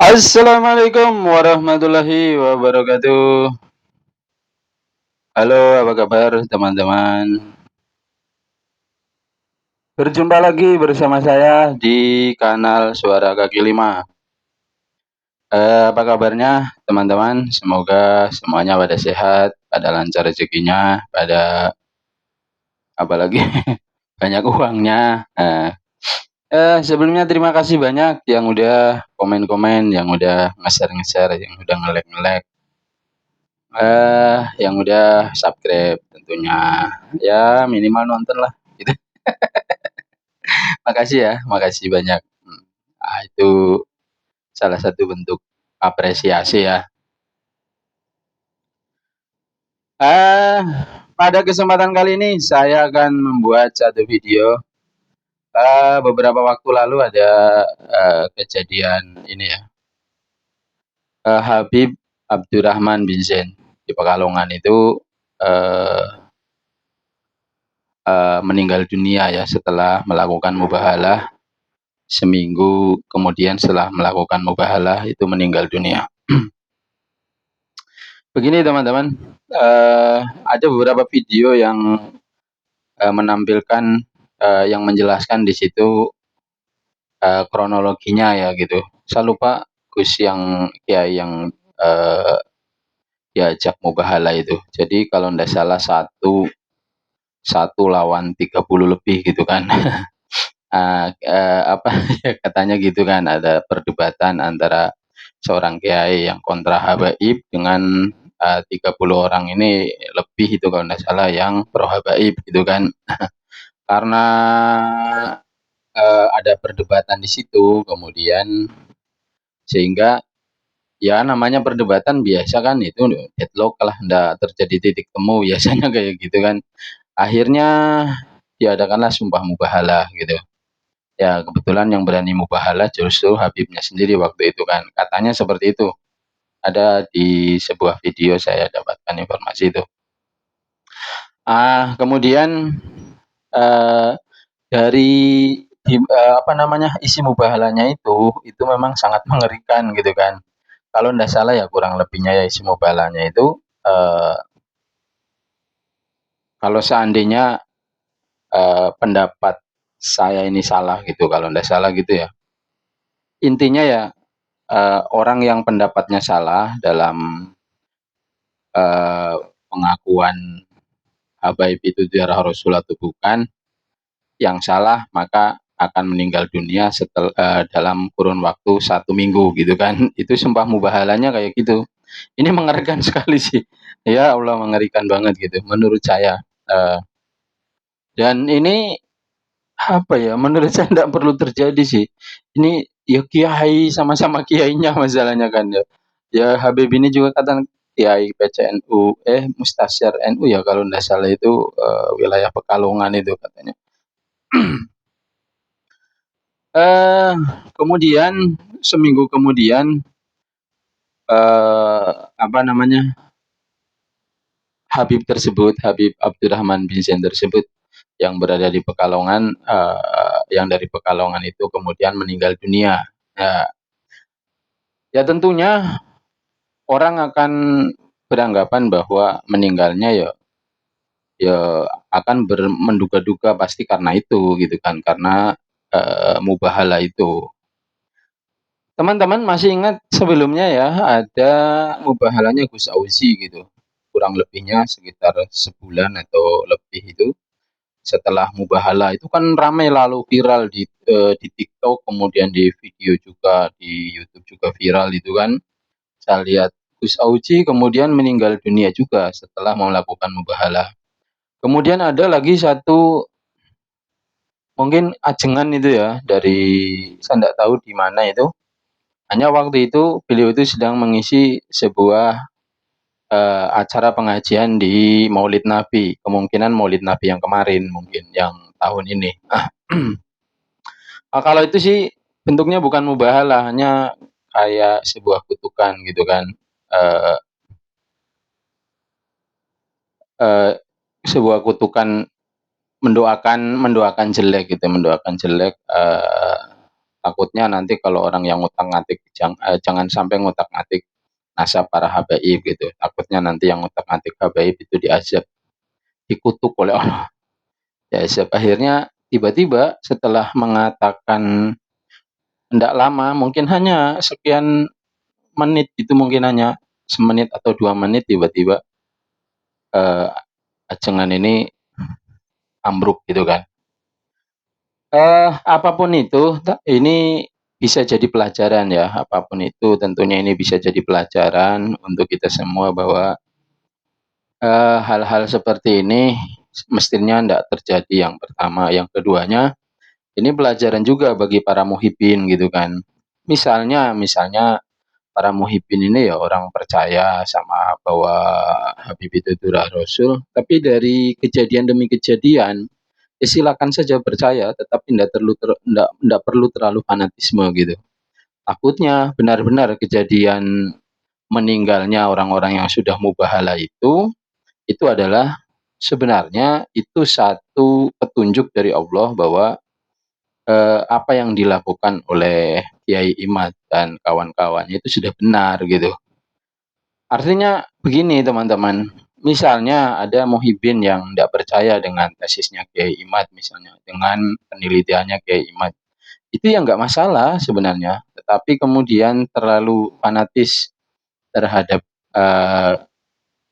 Assalamualaikum warahmatullahi wabarakatuh. Halo, apa kabar teman-teman? Berjumpa lagi bersama saya di kanal Suara Kaki Lima. Apa kabarnya teman-teman? Semoga semuanya pada sehat, pada lancar rezekinya, pada apalagi banyak uangnya. Sebelumnya terima kasih banyak yang udah komen-komen, yang udah nge-share, yang udah nge-like, yang udah subscribe tentunya. Ya minimal nonton lah gitu. Makasih ya, makasih banyak. Itu salah satu bentuk apresiasi ya. Ah, pada kesempatan kali ini saya akan membuat satu video. Beberapa waktu lalu ada kejadian ini ya. Habib Abdurrahman bin Zain di Pekalongan itu eh, meninggal dunia ya setelah melakukan mubahalah. Seminggu kemudian setelah melakukan mubahalah itu meninggal dunia. Begini teman-teman, ada beberapa video yang menampilkan yang menjelaskan di situ kronologinya ya gitu. Saya lupa Gus yang Kiai yang eh, diajak mubahalah itu. Jadi kalau tidak salah satu lawan 30 lebih gitu kan. Apa ya katanya gitu kan ada perdebatan antara seorang kiai yang kontra habaib dengan 30 orang ini lebih itu kalau tidak salah yang pro habaib gitu kan. Karena ada perdebatan di situ kemudian sehingga ya namanya perdebatan biasa kan itu deadlock lah ndak terjadi titik temu biasanya kayak gitu kan. Akhirnya diadakanlah sumpah mubahalah gitu. Ya kebetulan yang berani mubahalah justru Habibnya sendiri waktu itu kan. Katanya seperti itu. Ada di sebuah video saya dapatkan informasi itu. Kemudian eh, dari apa namanya isi mubahalanya itu memang sangat mengerikan gitu kan. Kalau tidak salah ya kurang lebihnya ya isi mubahalanya itu kalau seandainya pendapat saya ini salah gitu, kalau tidak salah gitu ya. Intinya ya orang yang pendapatnya salah dalam eh, pengakuan habaib itu darah Rasul atau bukan, yang salah maka akan meninggal dunia setelah dalam kurun waktu 1 minggu gitu kan. Itu sumpah mubahalanya kayak gitu. Ini mengerikan sekali sih. Ya Allah mengerikan banget gitu menurut saya. Eh, dan ini apa ya? Menurut saya tidak perlu terjadi sih. Ini ya kiai sama-sama kiainya masalahnya kan ya. Ya Habib ini juga kata kiai PCNU, Mustasyar NU ya kalau tidak salah itu wilayah Pekalongan itu katanya. Eh, Kemudian seminggu kemudian apa namanya Habib Abdurrahman bin Zain tersebut yang berada di Pekalongan, yang dari Pekalongan itu kemudian meninggal dunia. Ya, ya tentunya orang akan beranggapan bahwa meninggalnya ya ya akan menduga-duga pasti karena itu gitu kan karena mubahalah itu. Teman-teman masih ingat sebelumnya ya ada mubahalanya Gus Auzi gitu. Kurang lebihnya sekitar sebulan atau lebih itu setelah mubahala itu kan ramai lalu viral di TikTok kemudian di video juga di YouTube juga viral itu kan. Saya lihat Gus Auzi kemudian meninggal dunia juga setelah melakukan mubahala. Kemudian ada lagi satu mungkin ajengan itu ya dari saya tidak tahu di mana itu. Hanya waktu itu beliau itu sedang mengisi sebuah acara pengajian di Maulid Nabi, kemungkinan Maulid Nabi yang kemarin, mungkin yang tahun ini. Kalau itu sih bentuknya bukan mubahalah, hanya kayak sebuah kutukan gitu kan. Eh, eh, Sebuah kutukan mendoakan mendoakan jelek gitu, mendoakan jelek takutnya nanti kalau orang yang ngutak-ngatik jangan sampai ngutak-ngatik nasab para habaib gitu. Takutnya nanti yang ngutak-ngatik habaib itu diazab, dikutuk oleh Allah. Diazab. Akhirnya tiba-tiba setelah mengatakan tidak lama, mungkin hanya sekian menit itu, mungkin hanya semenit atau 2 menit, tiba-tiba eh, ajengan ini ambruk gitu kan. Apapun itu, ini bisa jadi pelajaran ya, apapun itu tentunya ini bisa jadi pelajaran untuk kita semua bahwa hal-hal seperti ini mestinya tidak terjadi, yang pertama. Yang keduanya, ini pelajaran juga bagi para muhibbin gitu kan. Misalnya para muhibbin ini ya orang percaya sama bahwa Habib itu adalah Rasul, tapi dari kejadian demi kejadian, ya silakan saja percaya, tetapi tidak perlu terlalu fanatisme gitu. Takutnya benar-benar kejadian meninggalnya orang-orang yang sudah mubahala itu adalah sebenarnya itu satu petunjuk dari Allah bahwa apa yang dilakukan oleh Kiai Imad dan kawan-kawannya itu sudah benar gitu. Artinya begini teman-teman, misalnya ada muhibbin yang tidak percaya dengan tesisnya Kiai Imad, misalnya dengan penelitiannya Kiai Imad, itu ya nggak masalah sebenarnya, tetapi kemudian terlalu fanatis terhadap eh,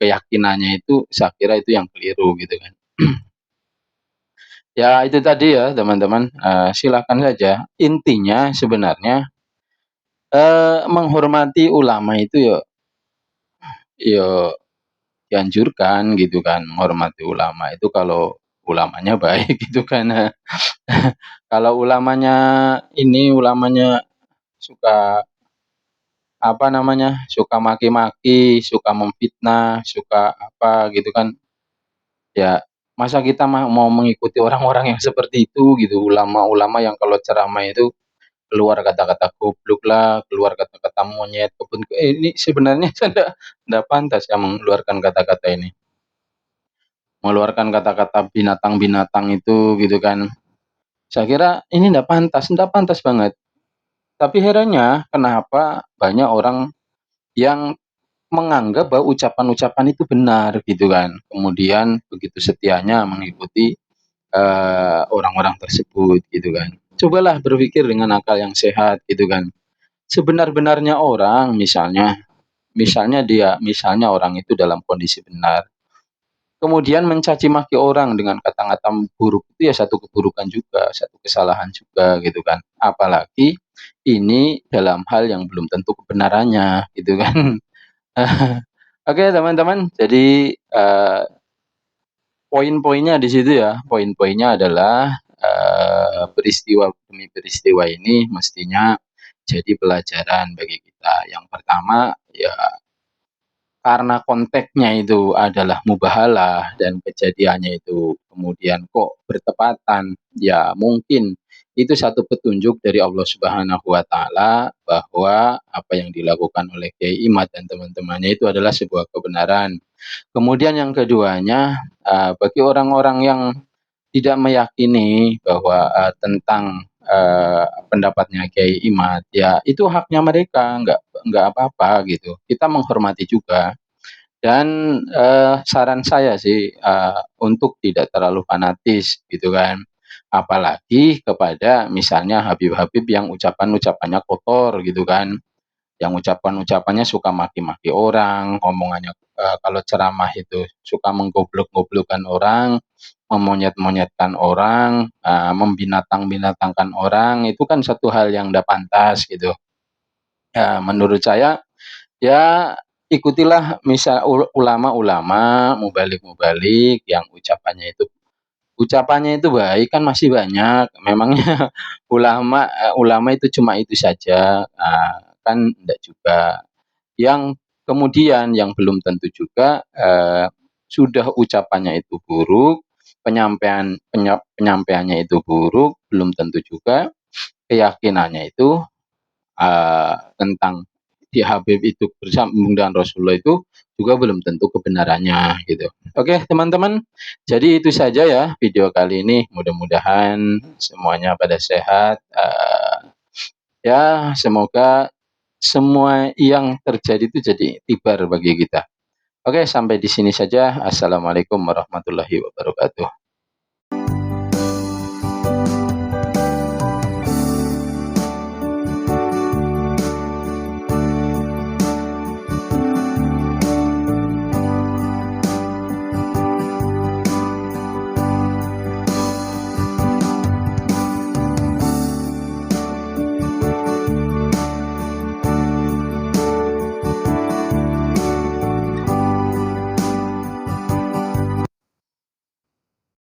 keyakinannya itu, saya kira itu yang keliru gitu kan. Ya itu tadi ya teman-teman, silakan saja. Intinya sebenarnya menghormati ulama itu ya, ya dianjurkan gitu kan, menghormati ulama itu kalau ulamanya baik gitu kan. Kalau ulamanya suka apa namanya, suka maki-maki, suka memfitnah, suka apa gitu kan, ya masa kita mau mengikuti orang-orang yang seperti itu gitu, ulama-ulama yang kalau ceramah itu keluar kata-kata goblok lah, keluar kata-kata monyet, ini sebenarnya tidak pantas ya mengeluarkan kata-kata ini. Mengeluarkan kata-kata binatang-binatang itu gitu kan. Saya kira ini tidak pantas banget. Tapi herannya kenapa banyak orang yang menganggap bahwa ucapan-ucapan itu benar gitu kan. Kemudian begitu setianya mengikuti orang-orang tersebut gitu kan. Cobalah berpikir dengan akal yang sehat gitu kan. Sebenar-benarnya orang, misalnya orang itu dalam kondisi benar, kemudian mencaci maki orang dengan kata-kata buruk, itu ya satu keburukan juga, satu kesalahan juga gitu kan. Apalagi ini dalam hal yang belum tentu kebenarannya gitu kan. Oke teman-teman, jadi poin-poinnya di situ ya. Poin-poinnya adalah peristiwa demi peristiwa ini mestinya jadi pelajaran bagi kita. Yang pertama ya, karena konteksnya itu adalah mubahalah dan kejadiannya itu kemudian kok bertepatan, ya mungkin itu satu petunjuk dari Allah Subhanahu wa taala bahwa apa yang dilakukan oleh Kiai Imad dan teman-temannya itu adalah sebuah kebenaran. Kemudian yang keduanya, bagi orang-orang yang tidak meyakini bahwa tentang pendapatnya Kiai Imad, ya itu haknya mereka, nggak apa-apa gitu. Kita menghormati juga. Dan saran saya sih untuk tidak terlalu fanatis gitu kan. Apalagi kepada misalnya Habib-Habib yang ucapan-ucapannya kotor gitu kan, yang ucapan-ucapannya suka maki-maki orang, omongannya kalau ceramah itu suka menggoblok-goblokkan orang, memonyet-monyetkan orang, membinatang-binatangkan orang, itu kan satu hal yang tidak pantas gitu. Ya, menurut saya ya ikutilah misal ulama-ulama, mubalik-mubalik yang ucapannya itu baik kan masih banyak. Memangnya ulama itu cuma itu saja, kan enggak juga. Yang kemudian yang belum tentu juga sudah ucapannya itu buruk, penyampaiannya itu buruk, belum tentu juga keyakinannya itu tentang si Habib itu bersambung dengan Rasulullah itu juga belum tentu kebenarannya gitu. Oke teman-teman, jadi itu saja ya video kali ini. Mudah-mudahan semuanya pada sehat. Ya, semoga semua yang terjadi itu jadi tibar bagi kita. Oke, sampai di sini saja. Assalamualaikum warahmatullahi wabarakatuh.